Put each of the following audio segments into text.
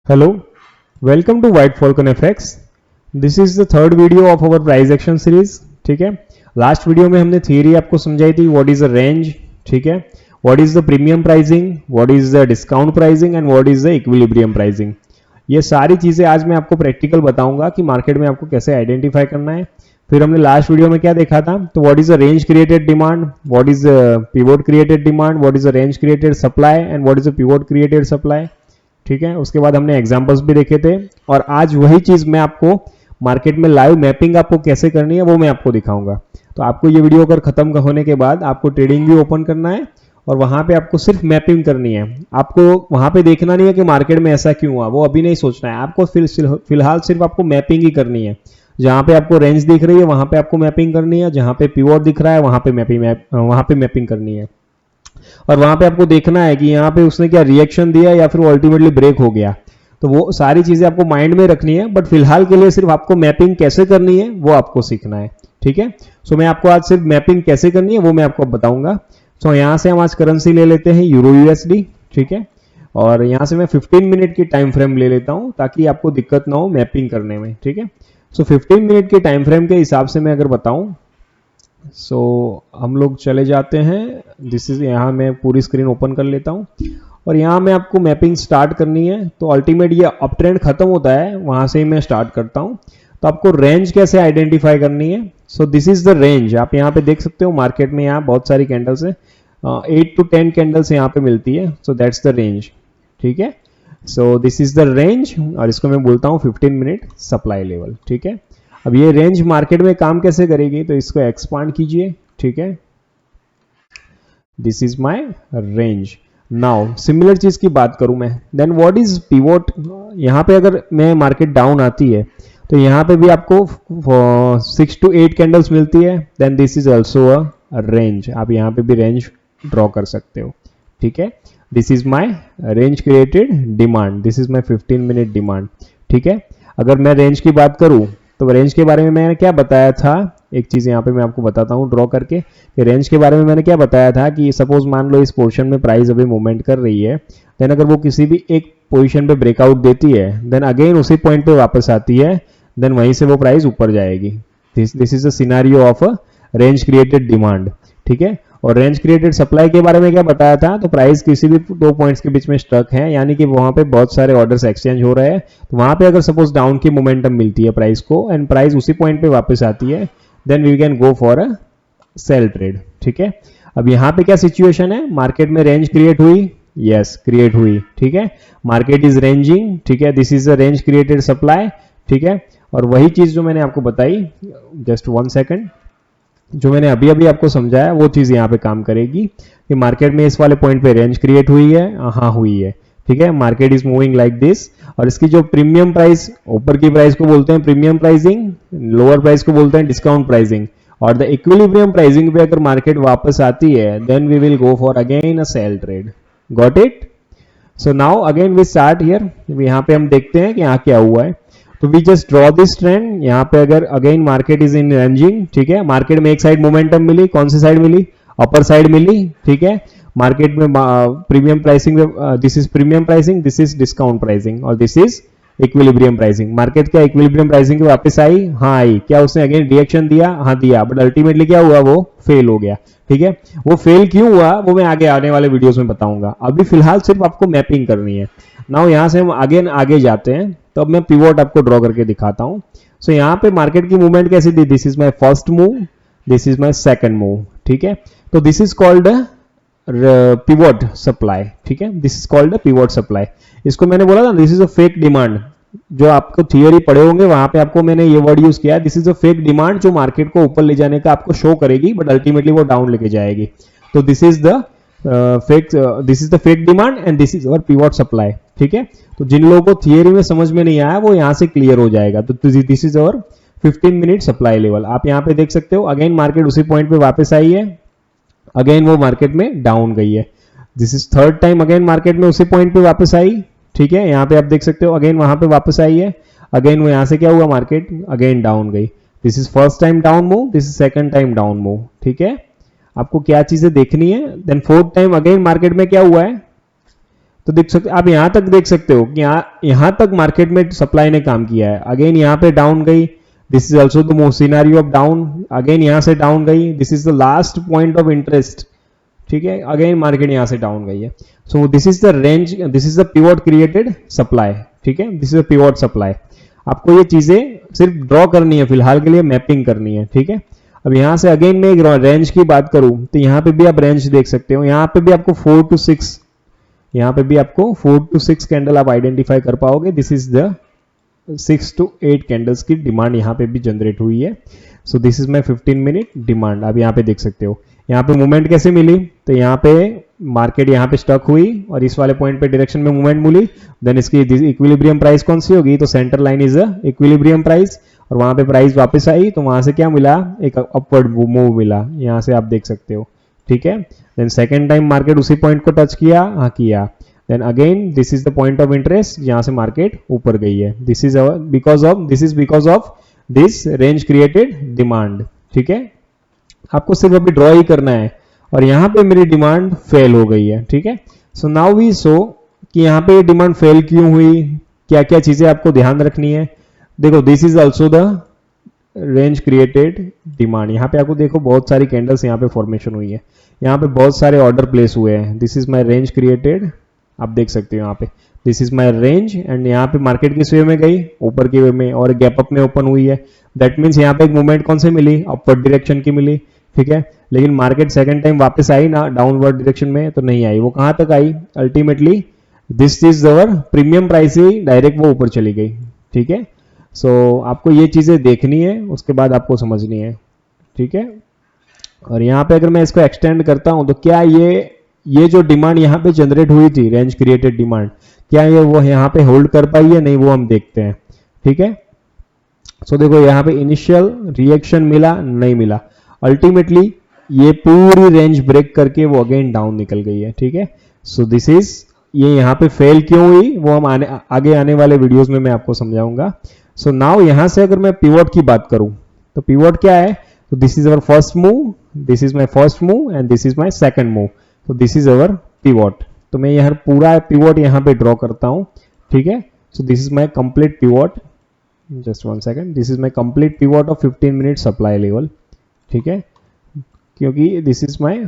Hello, welcome to White Falcon FX. This is the third video of our price action series. ठीक है, last video में हमने theory आपको समझाई थी. व्हाट इज द रेंज, ठीक है, what is the premium pricing, what is the discount pricing and what is the equilibrium pricing. ये सारी चीजें आज मैं आपको प्रैक्टिकल बताऊंगा कि मार्केट में आपको कैसे आइडेंटिफाई करना है. फिर हमने लास्ट वीडियो में क्या देखा था, तो what is the range created demand, what is the pivot created demand, what is the range created supply and what is the pivot created supply. ठीक है, उसके बाद हमने एग्जांपल्स भी देखे थे और आज वही चीज मैं आपको मार्केट में लाइव मैपिंग आपको कैसे करनी है वो मैं आपको दिखाऊंगा. तो आपको ये वीडियो अगर खत्म होने के बाद आपको ट्रेडिंग भी ओपन करना है और वहां पे आपको सिर्फ मैपिंग करनी है. आपको वहां पे देखना नहीं है कि मार्केट में ऐसा क्यों हुआ, वो अभी नहीं सोचना है. आपको फिलहाल सिर्फ आपको मैपिंग ही करनी है. जहां पे आपको रेंज दिख रही है वहां पे आपको मैपिंग करनी है, जहां पे पिवोट दिख रहा है वहां पे मैपिंग करनी है. और वहां पे आपको देखना है कि यहाँ पे उसने क्या रिएक्शन दिया या फिर वो अल्टीमेटली ब्रेक हो गया. तो वो सारी चीजें आपको माइंड में रखनी है, बट फिलहाल के लिए सिर्फ आपको मैपिंग कैसे करनी है वो आपको सीखना है. ठीक है, सो मैं आपको आज सिर्फ मैपिंग कैसे करनी है वो मैं आपको बताऊंगा. सो यहाँ से हम आज करेंसी ले लेते हैं यूरो यूएसडी. ठीक है, और यहाँ से मैं 15 मिनट की टाइम फ्रेम ले लेता हूँ ताकि आपको दिक्कत ना हो मैपिंग करने में. ठीक है, सो 15 मिनट के टाइम फ्रेम के हिसाब से मैं अगर बताऊं, सो हम लोग चले जाते हैं. दिस इज, यहाँ मैं पूरी स्क्रीन ओपन कर लेता हूँ और यहाँ मैं आपको मैपिंग स्टार्ट करनी है. तो अल्टीमेट ये अप ट्रेंड खत्म होता है वहां से ही मैं स्टार्ट करता हूँ. तो आपको रेंज कैसे आइडेंटिफाई करनी है. So this is the range. आप यहाँ पे देख सकते हो मार्केट में यहाँ बहुत सारी कैंडल्स है, 8 to 10 कैंडल्स यहाँ पे मिलती है. So that's the range. ठीक है, so this is the range और इसको मैं बोलता हूँ 15 मिनट सप्लाई लेवल. ठीक है, अब ये रेंज मार्केट में काम कैसे करेगी, तो इसको एक्सपांड कीजिए. ठीक है, this is my range. Now similar चीज की बात करूं मैं, देन व्हाट इज पिवोट. यहाँ पे अगर मैं मार्केट डाउन आती है तो यहाँ पे भी आपको 6 to 8 कैंडल्स मिलती है. Then this is also a range. आप यहाँ पे भी रेंज ड्रॉ कर सकते हो. ठीक है, this is my range created demand, this is my 15 minute demand. ठीक है, अगर मैं रेंज की बात करूं तो रेंज के बारे में मैंने क्या बताया था, एक चीज यहाँ पे मैं आपको बताता हूँ ड्रॉ करके कि रेंज के बारे में मैंने क्या बताया था कि सपोज मान लो इस पोजीशन में प्राइस अभी मूवमेंट कर रही है, देन अगर वो किसी भी एक पोजीशन पे ब्रेकआउट देती है, देन अगेन उसी पॉइंट पे वापस आती है, देन वहीं से वो प्राइस ऊपर जाएगी. This is the scenario of a range created demand. ठीक है, और रेंज क्रिएटेड सप्लाई के बारे में क्या बताया था, तो प्राइस किसी भी दो पॉइंट्स के बीच में स्टक है, यानी कि वहां पे बहुत सारे ऑर्डर्स एक्सचेंज हो रहे हैं. तो वहां पे अगर सपोज डाउन की मोमेंटम मिलती है प्राइस को एंड प्राइस उसी पॉइंट पे वापस आती है, then we can go for a sell trade. ठीक है, अब यहाँ पे क्या सिचुएशन है, मार्केट में रेंज क्रिएट हुई, यस क्रिएट हुई. ठीक है, मार्केट इज रेंजिंग. ठीक है, this is a range created supply. ठीक है, और वही चीज जो मैंने आपको बताई, जस्ट 1 सेकेंड, जो मैंने अभी अभी आपको समझाया वो चीज यहाँ पे काम करेगी कि मार्केट में इस वाले पॉइंट पे रेंज क्रिएट हुई है, हाँ हुई है. ठीक है, market is moving like this, और इसकी जो प्रीमियम प्राइस, ऊपर की प्राइस को बोलते हैं प्रीमियम प्राइसिंग, लोअर प्राइस को बोलते हैं डिस्काउंट प्राइसिंग, और द इक्विलिब्रियम प्राइसिंग पे अगर मार्केट वापस आती है, then we will go for again a sell trade. Got it. So now again we start here. यहाँ पे हम देखते हैं कि यहाँ क्या हुआ है. तो we just draw this trend. यहाँ पे अगर again market is in ranging, ठीक है, मार्केट में एक साइड मोमेंटम मिली, कौन सी साइड मिली, अपर साइड मिली. ठीक है, मार्केट में premium pricing, this is premium pricing, this is discount pricing, और this is equilibrium pricing. Market क्या इक्विलिब्रियम प्राइसिंग वापस आई, हाँ आई. क्या उसने अगेन रिएक्शन दिया, हाँ दिया, बट अल्टीमेटली क्या हुआ, वो फेल हो गया. ठीक है, वो फेल क्यों हुआ वो मैं आगे आने वाले वीडियोस में बताऊंगा. अभी फिलहाल सिर्फ आपको मैपिंग करनी है. नाउ यहाँ से हम आगे जाते हैं. तो अब मैं पिवोट आपको ड्रॉ करके दिखाता हूँ. सो यहाँ पे मार्केट की मूवमेंट कैसी थी, this is my first move, this is my second move. ठीक है, तो this is called pivot supply. ठीक है, this is called pivot supply. इसको मैंने बोला था this is a fake demand. जो आपको थियोरी पढ़े होंगे वहां पे आपको मैंने ये वर्ड यूज किया है, this is a fake demand, जो मार्केट को ऊपर ले जाने का आपको शो करेगी बट अल्टीमेटली वो डाउन लेके जाएगी. तो this is the fake demand and this is our pivot supply. ठीक है, तो जिन लोगों को थियरी में समझ में नहीं आया वो यहाँ से क्लियर हो जाएगा. तो this is our 15 minute supply level. आप यहाँ पे देख सकते हो अगेन मार्केट उसी पॉइंट पे वापस आई है, अगेन वो मार्केट में डाउन गई है. This is third time again market में उसी पॉइंट पे वापस आई. ठीक है, यहाँ पे आप देख सकते हो अगेन वहां पे वापस आई है, अगेन वो यहाँ से क्या हुआ, मार्केट अगेन डाउन गई. This is first time down move, this is second time down move. ठीक है, आपको क्या चीजें देखनी है. Then fourth time again market में क्या हुआ है, तो देख सकते आप यहाँ तक देख सकते हो कि यहाँ तक मार्केट में सप्लाई ने काम किया है। अगेन यहाँ पे डाउन गई, this is also the scenario of down, again यहाँ से डाउन गई, this is the last point of interest, ठीक है, अगेन मार्केट यहाँ से डाउन गई है। So this is the range, this is the pivot created supply, ठीक है, this is the pivot supply. आपको ये चीजें सिर्फ ड्रॉ करनी है, फिलहाल के लिए मैपिंग करनी है, ठीक है। अब यहाँ से अगेन मैं एक रेंज की बात करूं तो यहाँ पे भी आप रेंज देख सकते हो, यहाँ पे भी आपको 4 to 6, यहाँ पे भी आपको 4 to 6 कैंडल आप आइडेंटिफाई कर पाओगे। This is the 6 to 8 candles की डिमांड यहाँ पे भी जनरेट हुई है। So this is my 15 minute demand. आप यहाँ पे देख सकते हो यहाँ पे मूवमेंट कैसे मिली, तो यहाँ पे मार्केट यहाँ पे स्टक हुई और इस वाले पॉइंट पे डायरेक्शन में मूवमेंट मिली, देन इसकी इक्विलिब्रियम प्राइस कौन सी होगी, तो centre line is equilibrium price, और वहां पे प्राइस वापस आई तो वहां से क्या मिला, एक अपवर्ड मूव मिला, यहाँ से आप देख सकते हो, ठीक है। देन सेकेंड टाइम मार्केट उसी पॉइंट को टच किया, हाँ किया, then again this is the point of interest जहां से मार्केट ऊपर गई है। This is because of this range created demand, ठीक है। आपको सिर्फ अभी ड्रॉ ही करना है और यहाँ पे मेरी डिमांड फेल हो गई है, ठीक है। सो नाउ वी सो कि यहाँ पे डिमांड फेल क्यों हुई, क्या क्या चीजें आपको ध्यान रखनी है। देखो this is also the range created demand, यहाँ पे आपको देखो बहुत सारी कैंडल्स यहाँ पे फॉर्मेशन हुई है, यहाँ पे बहुत सारे ऑर्डर प्लेस हुए हैं। This is my range created, आप देख सकते हो यहाँ पे this is my range, and यहाँ पे मार्केट किस वे में गई, ऊपर की वे में, और गैप अप में ओपन हुई है। दैट मीन्स यहाँ पे एक मूवमेंट कौन से मिली, अपवर्ड डायरेक्शन की मिली, ठीक है। लेकिन मार्केट सेकंड टाइम वापस आई ना डाउनवर्ड डायरेक्शन में, तो नहीं आई। वो कहां तक आई, ultimately this is our premium price ही डायरेक्ट वो ऊपर चली गई, ठीक है। सो आपको ये चीजें देखनी है, उसके बाद आपको समझनी है, ठीक है। और यहाँ पे अगर मैं इसको एक्सटेंड करता हूं तो क्या ये जो डिमांड यहाँ पे जनरेट हुई थी, रेंज क्रिएटेड डिमांड, क्या ये वो यहाँ पे होल्ड कर पाई है, नहीं, वो हम देखते हैं, ठीक है। सो देखो यहाँ पे इनिशियल रिएक्शन मिला, नहीं मिला, अल्टीमेटली ये पूरी रेंज ब्रेक करके वो अगेन डाउन निकल गई है, ठीक है। सो दिस इज, ये यहाँ पे फेल क्यों हुई वो हम आगे आने वाले वीडियोस में मैं आपको समझाऊंगा। सो नाउ यहाँ से अगर मैं पिवट की बात करूं तो पिवट क्या है, तो this is our first move, this is my first move and this is my second move, तो दिस इज अवर पिवट। तो मैं यहाँ पूरा पिवट यहाँ पे ड्रॉ करता हूं, ठीक है। So this is my complete pivot, just 1 second, this is my complete pivot of 15 minute supply level, ठीक है, क्योंकि this is my,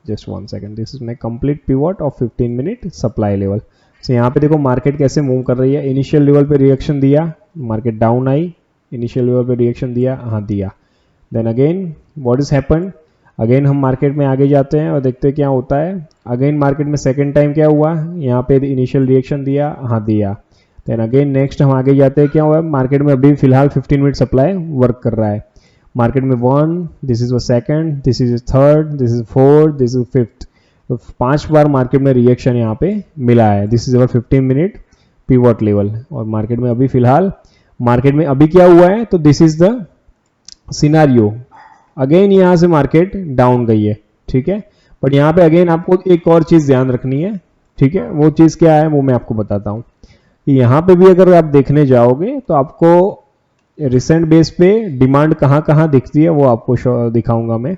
just 1 second, this is my complete pivot of 15 minute supply level. So यहाँ पे देखो market कैसे move कर रही है, इनिशियल लेवल पे रिएक्शन दिया, मार्केट डाउन आई, इनिशियल लेवल पे रिएक्शन दिया, हाँ दिया, then again what is happen, again हम मार्केट में आगे जाते हैं और देखते हैं क्या होता है। अगेन मार्केट में सेकेंड टाइम क्या हुआ, यहाँ पे इनिशियल रिएक्शन दिया, हाँ दिया, देन अगेन नेक्स्ट हम आगे जाते हैं, क्या हुआ, मार्केट में अभी फिलहाल 15 मिनट सप्लाई वर्क कर रहा है, मार्केट में 1, this is second, this is third, this is fourth, this is fifth, तो 5 बार मार्केट में रिएक्शन यहाँ पे मिला है। This is our 15 minute pivot level, और मार्केट में अभी फिलहाल मार्केट में अभी क्या हुआ है, तो this is the scenario, again यहाँ से मार्केट डाउन गई है, ठीक है। बट यहाँ पे अगेन आपको एक और चीज ध्यान रखनी है, ठीक है, वो चीज क्या है वो मैं आपको बताता हूँ कि यहाँ पे भी अगर आप देखने जाओगे तो आपको रिसेंट बेस पे डिमांड कहाँ कहाँ दिखती है वो आपको दिखाऊंगा मैं।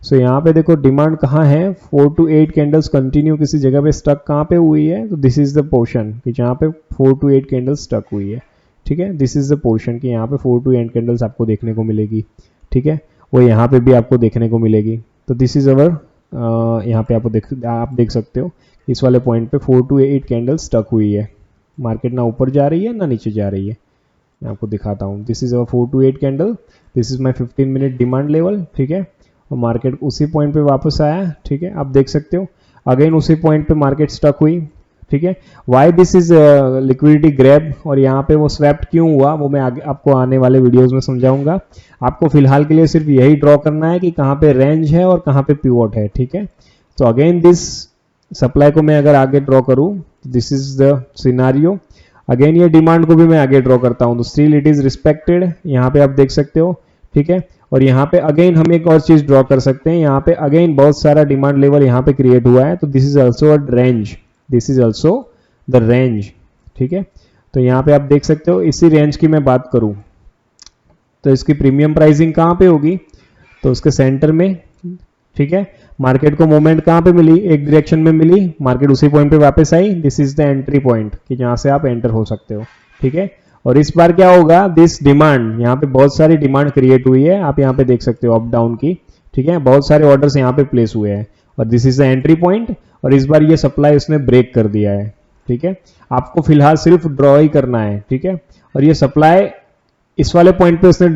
सो यहाँ पे देखो डिमांड कहाँ है, 4 to 8 कैंडल्स कंटिन्यू किसी जगह पे स्टक कहाँ पे हुई है, तो दिस इज द पोर्शन कि जहाँ पे 4 to 8 कैंडल्स स्टक हुई है, ठीक है। दिस इज द पोर्शन कि यहाँ पे 4 to 8 कैंडल्स आपको देखने को मिलेगी, ठीक है, वो यहाँ पे भी आपको देखने को मिलेगी। तो दिस इज अवर, यहाँ पे आप देख सकते हो इस वाले पॉइंट पे 4 to 8 कैंडल्स स्टक हुई है, मार्केट ना ऊपर जा रही है ना नीचे जा रही है। मैं आपको दिखाता हूँ, this is our 4 to 8 candle, this is my 15 minute demand level, ठीक है, और मार्केट उसी पॉइंट पे वापस आया, ठीक है, आप देख सकते हो अगेन उसी पॉइंट पे मार्केट स्टक हुई, ठीक है। Why this is liquidity grab, और यहाँ पे वो स्वैप्ट क्यों हुआ वो मैं आगे आपको आने वाले वीडियोस में समझाऊंगा। आपको फिलहाल के लिए सिर्फ यही ड्रॉ करना है कि कहाँ पे रेंज है और कहाँ पे पिवट है, ठीक है। तो अगेन दिस सप्लाई को मैं अगर आगे ड्रॉ करूँ, this is the scenario, again ये डिमांड को भी मैं आगे ड्रॉ करता हूँ, तो स्टिल इट इज रिस्पेक्टेड, यहाँ पे आप देख सकते हो, ठीक है। और यहाँ पे अगेन हम एक और चीज ड्रॉ कर सकते हैं, यहाँ पे अगेन बहुत सारा डिमांड लेवल यहाँ पे क्रिएट हुआ है, तो this is also a range, this is also the range, ठीक है। तो यहाँ पे आप देख सकते हो इसी रेंज की मैं बात करूं तो इसकी प्रीमियम प्राइसिंग कहाँ पे होगी, तो उसके सेंटर में ठीक है। मार्केट को मूवमेंट कहाँ पे मिली, एक डायरेक्शन में मिली, मार्केट उसी पॉइंट पे वापस आई, this is the entry point कि जहाँ से आप एंटर हो सकते हो, ठीक है। और इस बार क्या होगा, दिस डिमांड, यहाँ पे बहुत सारी डिमांड क्रिएट हुई है, आप यहाँ पे देख सकते हो अप डाउन की, ठीक है, बहुत सारे ऑर्डर्स यहाँ पे प्लेस हुए हैं और this is the entry point. और इस बार ये सप्लाई उसने ब्रेक कर दिया है, ठीक है। आपको फिलहाल सिर्फ ड्रॉ ही करना है, ठीक है। और ये सप्लाई इस वाले पॉइंट पे उसने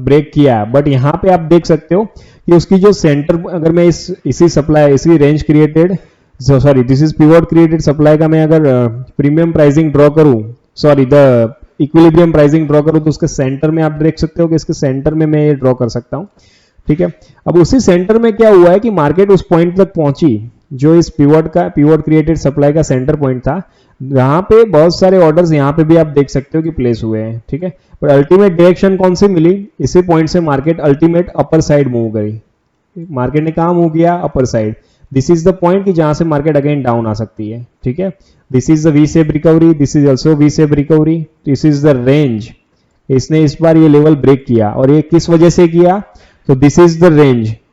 ब्रेक किया है, बट यहाँ पे आप देख सकते हो कि उसकी जो सेंटर, अगर मैं इसी सप्लाई, इसी range created, sorry this is pivot created supply का मैं अगर प्रीमियम प्राइसिंग ड्रॉ करूं, sorry the equilibrium pricing draw करूं, तो उसके सेंटर में आप देख सकते हो कि इसके सेंटर में मैं ये ड्रॉ कर सकता हूं, ठीक है। अब उसी सेंटर में क्या हुआ है कि मार्केट उस पॉइंट तक पहुंची जो इस पिवट क्रिएटेड सप्लाई का सेंटर पॉइंट था, यहाँ पे बहुत सारे ऑर्डर्स यहाँ पे भी आप देख सकते हो कि प्लेस हुए हैं, ठीक है। पर अल्टीमेट डायरेक्शन कौन सी मिली, इसी पॉइंट से market ultimate upper side move करी, मार्केट ने कहा मूव किया, upper side. This is the point कि जहां से मार्केट अगेन डाउन आ सकती है, ठीक है। This is the V shape recovery, this is also V shape recovery, this is the range. इसने इस बार ये लेवल ब्रेक किया और ये किस वजह से किया, तो this is the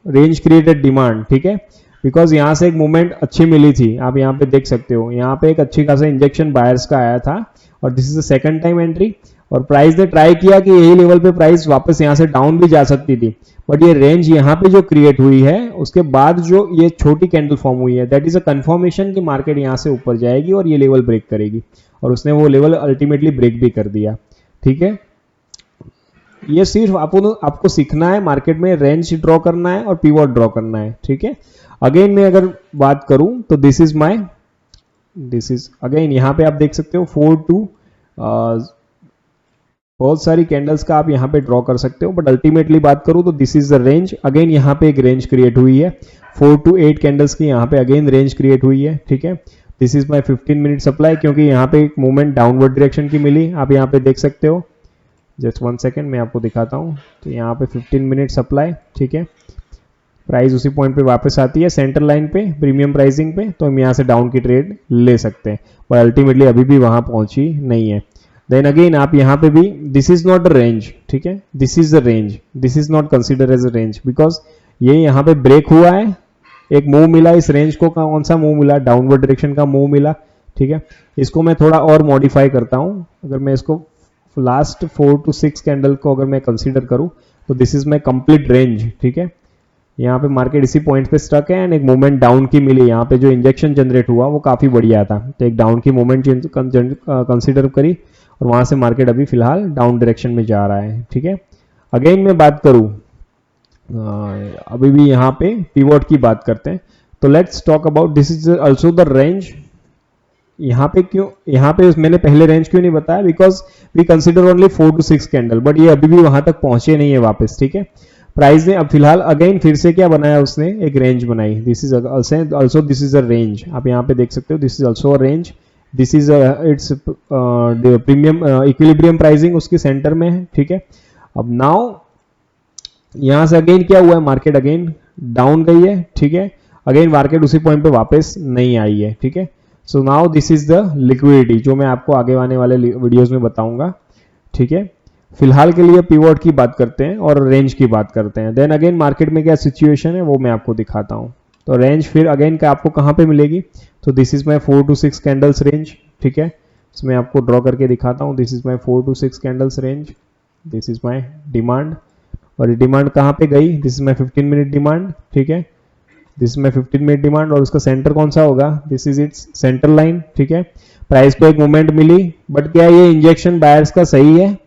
range created demand, ठीक है। बिकॉज यहाँ से एक मूवमेंट अच्छी मिली थी, आप यहाँ पे देख सकते हो, यहाँ पे एक अच्छी खासा इंजेक्शन बायर्स का आया था और this is the second time entry. और प्राइस ने ट्राई किया कि यही लेवल पे प्राइस वापस यहाँ से डाउन भी जा सकती थी, बट ये रेंज यहाँ पे जो क्रिएट हुई है उसके बाद जो ये छोटी कैंडल फॉर्म हुई है, दैट इज अ कंफर्मेशन कि मार्केट यहाँ से ऊपर जाएगी और ये लेवल ब्रेक करेगी, और उसने वो लेवल अल्टीमेटली ब्रेक भी कर दिया, ठीक है। ये सिर्फ आपको सीखना है, मार्केट में रेंज ड्रॉ करना है और पिवट ड्रॉ करना है, ठीक है। अगेन मैं अगर बात करूं तो दिस इज अगेन, यहाँ पे आप देख सकते हो 4 to बहुत सारी कैंडल्स का आप यहाँ पे ड्रॉ कर सकते हो, बट अल्टीमेटली बात करूं तो this is the range. Again यहाँ पे एक रेंज क्रिएट हुई है, 4 to 8 कैंडल्स की यहाँ पे अगेन रेंज क्रिएट हुई है, ठीक है। This is my 15 minute supply, क्योंकि यहाँ पे एक मूवमेंट डाउनवर्ड डायरेक्शन की मिली, आप यहाँ पे देख सकते हो। जस्ट 1 सेकेंड मैं आपको दिखाता हूँ। तो यहाँ पे 15 मिनट सप्लाई, ठीक है। प्राइस उसी पॉइंट पे वापस आती है सेंटर लाइन पे, प्रीमियम प्राइसिंग पे, तो हम यहाँ से डाउन की ट्रेड ले सकते हैं, पर अल्टीमेटली अभी भी वहां पहुंची नहीं है। देन अगेन आप यहाँ पे भी, this is not a range, ठीक है, this is the range, this is not consider as a range, because ये यहाँ पे ब्रेक हुआ है, एक मूव मिला इस रेंज को, कौन सा मूव मिला, डाउनवर्ड डायरेक्शन का मूव मिला, ठीक है। इसको मैं थोड़ा और मॉडिफाई करता हूँ, अगर मैं इसको लास्ट 4 to 6 कैंडल को अगर मैं कंसीडर करूं तो this is my complete range, ठीक है। यहाँ पे मार्केट इसी पॉइंट पे स्टक है एंड एक मूवमेंट डाउन की मिली, यहाँ पे जो इंजेक्शन जनरेट हुआ वो काफी बढ़िया था, तो एक डाउन की मूवमेंट कंसीडर करी और वहां से मार्केट अभी फिलहाल डाउन डायरेक्शन में जा रहा है, ठीक है। अगेन मैं बात करूं, अभी भी यहाँ पे पिवट की बात करते हैं, तो let's talk about this is also the range. यहाँ पे क्यों, यहाँ पे मैंने पहले रेंज क्यों नहीं बताया, because we consider only 4 to 6 candle, but ये अभी भी वहां तक पहुंचे नहीं है वापस, ठीक है। प्राइस ने अब फिलहाल अगेन फिर से क्या बनाया, उसने एक रेंज बनाई, this is also this is a range, आप यहाँ पे देख सकते हो, this is also a range, this is it's premium equilibrium pricing उसके सेंटर में है, ठीक है। अब नाउ यहाँ से अगेन क्या हुआ है, मार्केट अगेन डाउन गई है, ठीक है। अगेन मार्केट उसी पॉइंट पे वापस नहीं आई है, ठीक है। So now this is the liquidity, जो मैं आपको आगे आने वाले वीडियोस में बताऊंगा, ठीक है। फिलहाल के लिए पिवट की बात करते हैं और रेंज की बात करते हैं, देन अगेन मार्केट में क्या सिचुएशन है वो मैं आपको दिखाता हूं। तो रेंज फिर अगेन का आपको कहां पे मिलेगी, तो this is my 4 to 6 candles range, ठीक है। इसमें आपको ड्रॉ करके दिखाता हूं, this is my 4 to 6 candles range, this is my demand, और ये डिमांड कहां पे गई, this is my 15 minute demand, ठीक है। दिस में 15 मिनट डिमांड और उसका सेंटर कौन सा होगा, this is its centre line, ठीक है। प्राइस को एक मूवमेंट मिली, बट क्या ये इंजेक्शन बायर्स का सही है,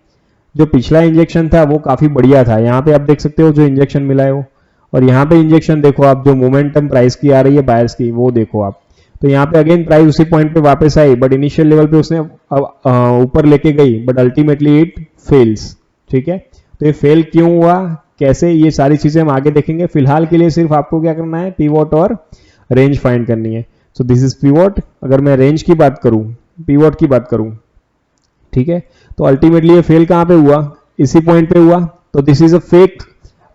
जो पिछला इंजेक्शन था वो काफी बढ़िया था, यहाँ पे आप देख सकते हो जो इंजेक्शन मिला है वो, और यहाँ पे इंजेक्शन देखो आप, जो मोमेंटम प्राइस की आ रही है बायर्स की वो देखो आप। तो यहाँ पे अगेन प्राइस उसी पॉइंट पे वापस आई, बट इनिशियल लेवल पे उसने ऊपर लेके गई, बट अल्टीमेटली इट फेल्स, ठीक है। तो ये फेल क्यों हुआ, कैसे, ये सारी चीजें हम आगे देखेंगे। फिलहाल के लिए सिर्फ आपको क्या करना है, पिवट और रेंज फाइंड करनी है। सो दिस इज पिवट, अगर मैं रेंज की बात करूं, पिवट की बात करूं, ठीक है, तो अल्टीमेटली ये फेल कहां पे हुआ, इसी पॉइंट पे हुआ, तो this is a fake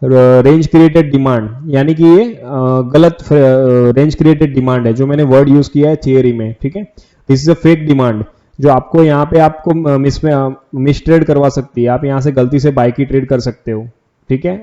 range created demand, यानी कि ये गलत रेंज क्रिएटेड डिमांड है, जो मैंने वर्ड यूज किया है थियरी में, ठीक है। This is a fake demand, जो आपको यहाँ पे आपको मिस ट्रेड करवा सकती है, आप यहाँ से गलती से बाय की ट्रेड कर सकते हो, ठीक है,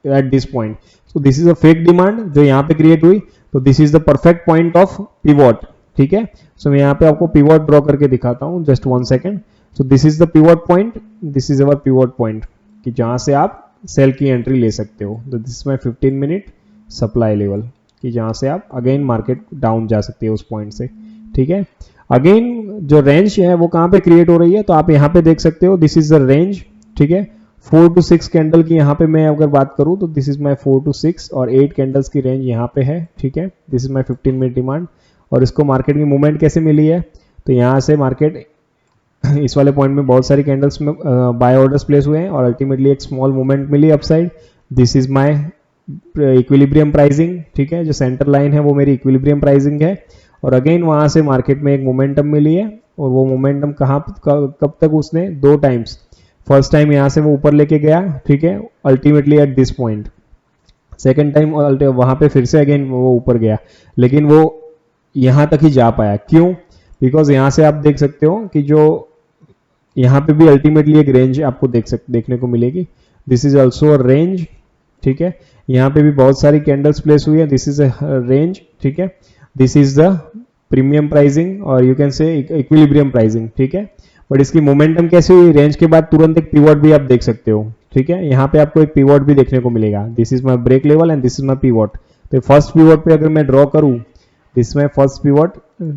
एट दिस पॉइंट। तो this is a fake demand जो यहाँ पे क्रिएट हुई, तो this is the perfect point of pivot, ठीक है। सो मैं यहाँ पे आपको पिवोट ड्रॉ करके दिखाता हूँ, just 1 second. So this is the pivot point, this is our pivot point कि जहाँ से आप सेल की एंट्री ले सकते हो। तो this my 15 minute supply level कि जहाँ से आप अगेन मार्केट डाउन जा सकते हो उस पॉइंट से, ठीक है। अगेन जो रेंज है वो कहाँ पे क्रिएट हो रही है, तो आप यहाँ पे देख सकते हो, दिस इज द रेंज, ठीक है। 4 to 6 कैंडल की यहाँ पे मैं अगर बात करूँ तो दिस इज माई 4 to 6 और 8 कैंडल्स की रेंज यहाँ पे है, ठीक है। This is my 15 minute demand. और इसको मार्केट की मूवमेंट कैसे मिली है, तो यहाँ से मार्केट इस वाले पॉइंट में बहुत सारी कैंडल्स में बाय ऑर्डर्स प्लेस हुए हैं और अल्टीमेटली एक स्मॉल मूवमेंट मिली upside. This is my equilibrium pricing, ठीक है। जो सेंटर लाइन है वो मेरी इक्विलिब्रियम प्राइसिंग है और अगेन वहां से मार्केट में एक मोमेंटम मिली है और वो मोमेंटम कब तक उसने 2 टाइम्स, फर्स्ट टाइम यहाँ से वो ऊपर लेके गया, ठीक है, ultimately at this point. Second time वहां पे फिर से अगेन वो ऊपर गया, लेकिन वो यहाँ तक ही जा पाया। क्यों? बिकॉज यहाँ से आप देख सकते हो कि जो यहाँ पे भी अल्टीमेटली एक रेंज आपको देखने को मिलेगी। This is also a range, ठीक है। यहाँ पे भी बहुत सारी कैंडल्स प्लेस हुई है, दिस इज अ रेंज, ठीक है। This is the premium pricing और you can say equilibrium pricing, ठीक है। बट इसकी मोमेंटम कैसे हुई, रेंज के बाद तुरंत एक पिवोट भी आप देख सकते हो, ठीक है। यहाँ पे आपको एक पिवोट भी देखने को मिलेगा, this is my break level and this is my pivot. तो फर्स्ट पिवोट पे अगर मैं ड्रॉ करूँ, this my first pivot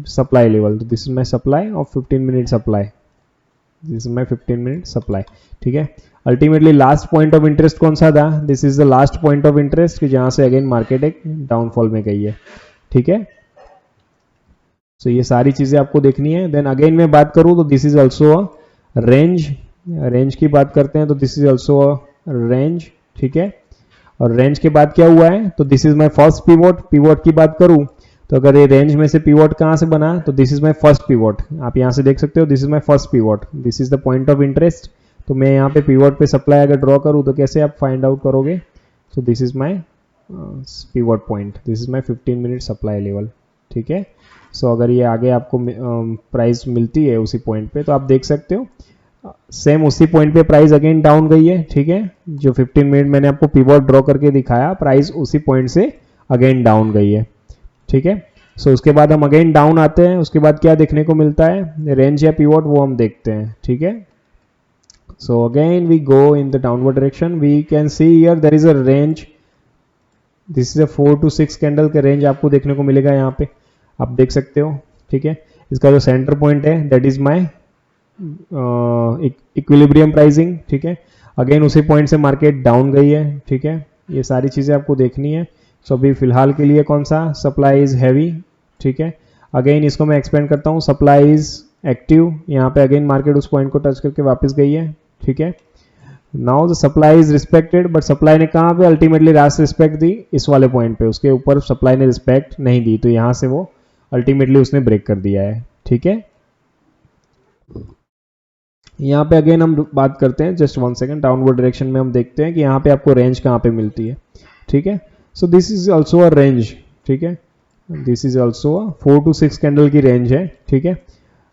supply level, तो this is my supply of 15 minute supply, this is my 15 minute supply, ठीक है। Ultimately last point of interest कौन सा था, this is the last point of interest कि जहां से अगेन मार्केट एक डाउनफॉल में गई है, ठीक है। सो ये सारी चीजें आपको देखनी है। देन अगेन मैं बात करूं तो this is also a range, range की बात करते हैं तो this is also a range, ठीक है। और रेंज के बाद क्या हुआ है, तो this is my first pivot. Pivot की बात करूं तो अगर ये रेंज में से पिवोट कहां से बना, तो this is my first pivot, आप यहां से देख सकते हो, this is my first pivot, this is the point of interest. तो मैं यहाँ पे पिवोट पे सप्लाई अगर ड्रॉ करूँ तो कैसे आप फाइंड आउट करोगे, तो this is my pivot point, this is my 15 minute supply level, ठीक है। सो अगर ये आगे आपको प्राइस मिलती है उसी पॉइंट पे तो आप देख सकते हो सेम उसी पॉइंट पे प्राइस अगेन डाउन गई है, ठीक है। जो 15 मिनट मैंने आपको पिवोट ड्रॉ करके दिखाया, प्राइस उसी पॉइंट से अगेन डाउन गई है, ठीक है। सो उसके बाद हम अगेन डाउन आते हैं, उसके बाद क्या देखने को मिलता है, रेंज या पिवोट वो हम देखते हैं, ठीक है। So again we go in the downward direction, we can see here there is a range, this is a 4 to 6 candle का रेंज आपको देखने को मिलेगा, यहाँ पे आप देख सकते हो, ठीक है। इसका जो सेंटर पॉइंट है that is my equilibrium pricing, ठीक है। अगेन उसी पॉइंट से मार्केट डाउन गई है, ठीक है। ये सारी चीजें आपको देखनी है। सो अभी फिलहाल के लिए कौन सा, सप्लाई इज हैवी, ठीक है। अगेन इसको मैं एक्सपेंड करता हूँ, सप्लाई इज एक्टिव, यहाँ पे अगेन मार्केट उस पॉइंट को टच करके वापस गई है, ठीक है। Now the supply is respected, but supply ने कहाँ पे अल्टीमेटली लास्ट रिस्पेक्ट दी, इस वाले पॉइंट पे, उसके ऊपर सप्लाई ने रिस्पेक्ट नहीं दी, तो यहाँ से वो अल्टीमेटली उसने ब्रेक कर दिया है, ठीक है। यहाँ पे अगेन हम बात करते हैं, जस्ट 1 सेकेंड, डाउनवर्ड डायरेक्शन में हम देखते हैं कि यहाँ पे आपको रेंज कहाँ पे मिलती है, ठीक है। So this is also a range, ठीक है। This is also 4 to 6 candle की रेंज है, ठीक है।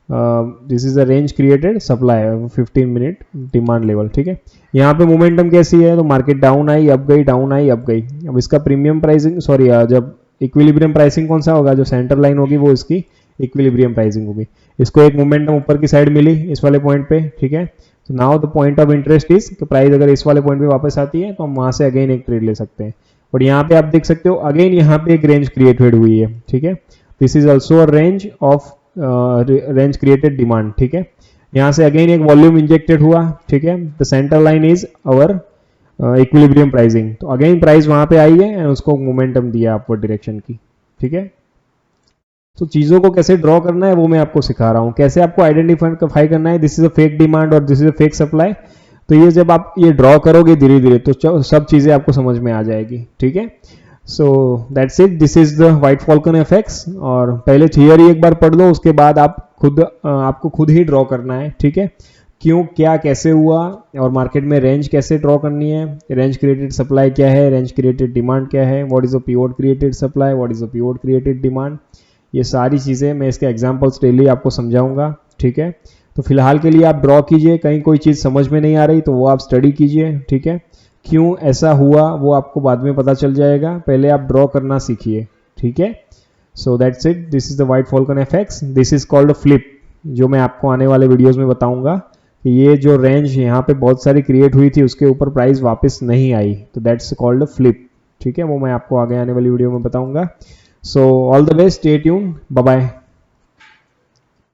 This is a range created supply 15 minute demand level, ठीक है। यहाँ पे मोमेंटम कैसी है, तो मार्केट डाउन आई अप गई, डाउन आई अप गई। अब इसका प्रीमियम प्राइसिंग, सॉरी, जब इक्विलिब्रियम प्राइसिंग कौन सा होगा, जो सेंटर लाइन होगी वो इसकी इक्विलिब्रियम प्राइसिंग होगी। इसको एक मोमेंटम ऊपर की साइड मिली इस वाले पॉइंट पे, ठीक है। तो now the point of interest is कि प्राइस अगर इस वाले पॉइंट पे वापस आती है तो हम वहां से अगेन एक ट्रेड ले सकते हैं। बट यहाँ पे आप देख सकते हो अगेन यहाँ पे एक रेंज क्रिएटेड हुई है, ठीक है। This is also a range of range created demand, ठीक है। यहाँ से अगेन एक वॉल्यूम इंजेक्टेड हुआ, ठीक है। The centre line is our equilibrium pricing, तो अगेन प्राइस वहां पे आई है एंड उसको मोमेंटम दिया अपवर्ड डायरेक्शन की, ठीक है। तो चीजों को कैसे ड्रॉ करना है वो मैं आपको सिखा रहा हूँ, कैसे आपको आइडेंटिफाई करना है, this is a fake demand और this is a fake supply. तो ये जब आप ये ड्रॉ करोगे धीरे धीरे तो सब चीजें आपको समझ में आ जाएगी, ठीक है। So that's it, this is the white Falcon FX. और पहले थियरी एक बार पढ़ लो, उसके बाद आपको खुद ही ड्रॉ करना है, ठीक है। क्यों, क्या, कैसे हुआ और मार्केट में रेंज कैसे ड्रॉ करनी है, रेंज क्रिएटेड सप्लाई क्या है, रेंज क्रिएटेड डिमांड क्या है, what is the pivot created supply, what is the pivot created demand. ये सारी चीजें मैं इसके एग्जांपल्स डेली आपको समझाऊंगा, ठीक है। तो फिलहाल के लिए आप ड्रॉ कीजिए, कहीं कोई चीज समझ में नहीं आ रही तो वो आप स्टडी कीजिए, ठीक है। क्यों ऐसा हुआ वो आपको बाद में पता चल जाएगा, पहले आप ड्रॉ करना सीखिए, ठीक है। So that's it, this is the white Falcon FX, this is called flip, जो मैं आपको आने वाले वीडियोस में बताऊंगा कि ये जो रेंज यहाँ पे बहुत सारी क्रिएट हुई थी उसके ऊपर प्राइस वापस नहीं आई, तो दैट्स कॉल्ड फ्लिप, ठीक है। वो मैं आपको आगे आने वाली वीडियो में बताऊंगा। So all the best, stay tune, bye bye.